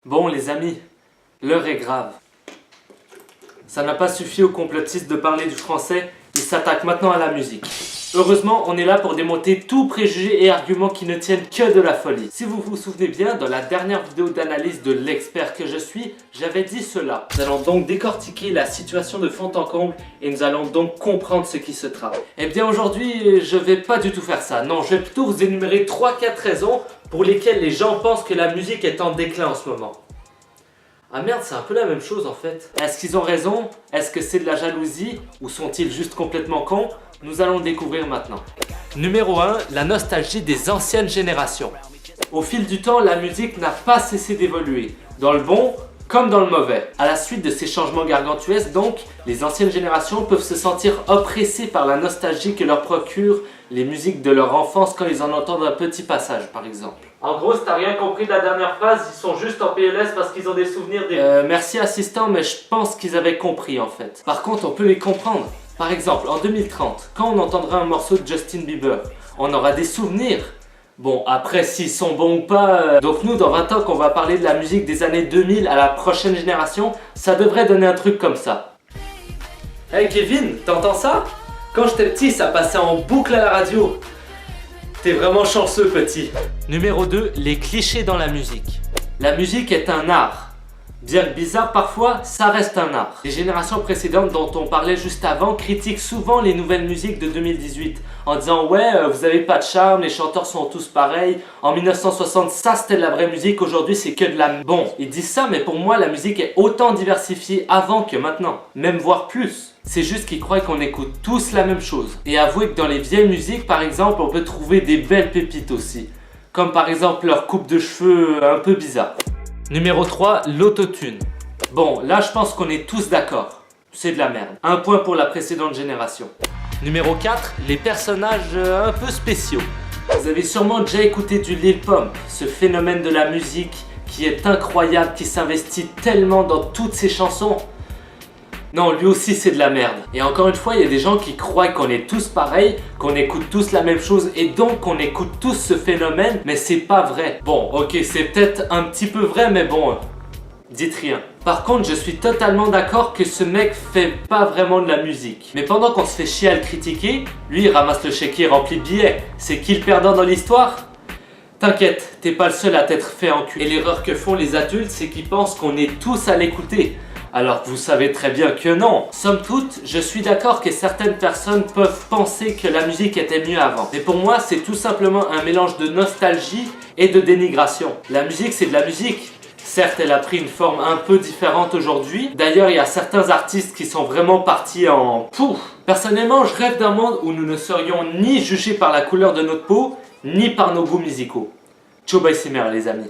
Bon les amis, l'heure est grave. Ça n'a pas suffi aux complotistes de parler du français, ils s'attaquent maintenant à la musique. Heureusement, on est là pour démonter tout préjugé et argument qui ne tiennent que de la folie. Si vous vous souvenez bien, dans la dernière vidéo d'analyse de l'expert que je suis, j'avais dit cela. Nous allons donc décortiquer la situation de fond en comble et nous allons donc comprendre ce qui se trame. Eh bien aujourd'hui, je vais pas du tout faire ça. Non, je vais plutôt vous énumérer 3-4 raisons pour lesquelles les gens pensent que la musique est en déclin en ce moment. Ah merde, c'est un peu la même chose en fait. Est-ce qu'ils ont raison? Est-ce que c'est de la jalousie? Ou sont-ils juste complètement cons? Nous allons le découvrir maintenant. Numéro 1, la nostalgie des anciennes générations. Au fil du temps, la musique n'a pas cessé d'évoluer, dans le bon comme dans le mauvais. À la suite de ces changements gargantuesques, donc, les anciennes générations peuvent se sentir oppressées par la nostalgie que leur procurent les musiques de leur enfance quand ils en entendent un petit passage, par exemple. En gros, si t'as rien compris de la dernière phrase, ils sont juste en PLS parce qu'ils ont des souvenirs des... merci assistant, mais je pense qu'ils avaient compris en fait. Par contre, on peut les comprendre. Par exemple, en 2030, quand on entendra un morceau de Justin Bieber, on aura des souvenirs. Bon, après, s'ils sont bons ou pas... Donc nous, dans 20 ans, qu'on va parler de la musique des années 2000 à la prochaine génération, ça devrait donner un truc comme ça. Hey Kevin, t'entends ça? Quand j'étais petit, ça passait en boucle à la radio. T'es vraiment chanceux, petit. Numéro 2, les clichés dans la musique. La musique est un art. Bien que bizarre parfois, ça reste un art. Les générations précédentes dont on parlait juste avant critiquent souvent les nouvelles musiques de 2018 en disant « Ouais, vous avez pas de charme, les chanteurs sont tous pareils. En 1960, ça c'était de la vraie musique, aujourd'hui c'est que de la... » Bon, ils disent ça, mais pour moi, la musique est autant diversifiée avant que maintenant. Même voire plus. C'est juste qu'ils croient qu'on écoute tous la même chose. Et avouez que dans les vieilles musiques, par exemple, on peut trouver des belles pépites aussi. Comme par exemple leur coupe de cheveux un peu bizarre. Numéro 3, l'autotune. Bon, là je pense qu'on est tous d'accord. C'est de la merde. Un point pour la précédente génération. Numéro 4, les personnages un peu spéciaux. Vous avez sûrement déjà écouté du Lil Pump, ce phénomène de la musique qui est incroyable, qui s'investit tellement dans toutes ses chansons. Non, lui aussi c'est de la merde. Et encore une fois, il y a des gens qui croient qu'on est tous pareils, qu'on écoute tous la même chose et donc qu'on écoute tous ce phénomène, mais c'est pas vrai. Bon, ok, c'est peut-être un petit peu vrai, mais bon, dites rien. Par contre, je suis totalement d'accord que ce mec fait pas vraiment de la musique. Mais pendant qu'on se fait chier à le critiquer, lui il ramasse le chéquier rempli de billets. C'est qui le perdant dans l'histoire? T'inquiète, t'es pas le seul à t'être fait enculer. Et l'erreur que font les adultes, c'est qu'ils pensent qu'on est tous à l'écouter. Alors que vous savez très bien que non. Somme toute, je suis d'accord que certaines personnes peuvent penser que la musique était mieux avant. Mais pour moi, c'est tout simplement un mélange de nostalgie et de dénigration. La musique, c'est de la musique. Certes, elle a pris une forme un peu différente aujourd'hui. D'ailleurs, il y a certains artistes qui sont vraiment partis en... Pouf! Personnellement, je rêve d'un monde où nous ne serions ni jugés par la couleur de notre peau, ni par nos goûts musicaux. Ciao, bye, c'est mère, les amis.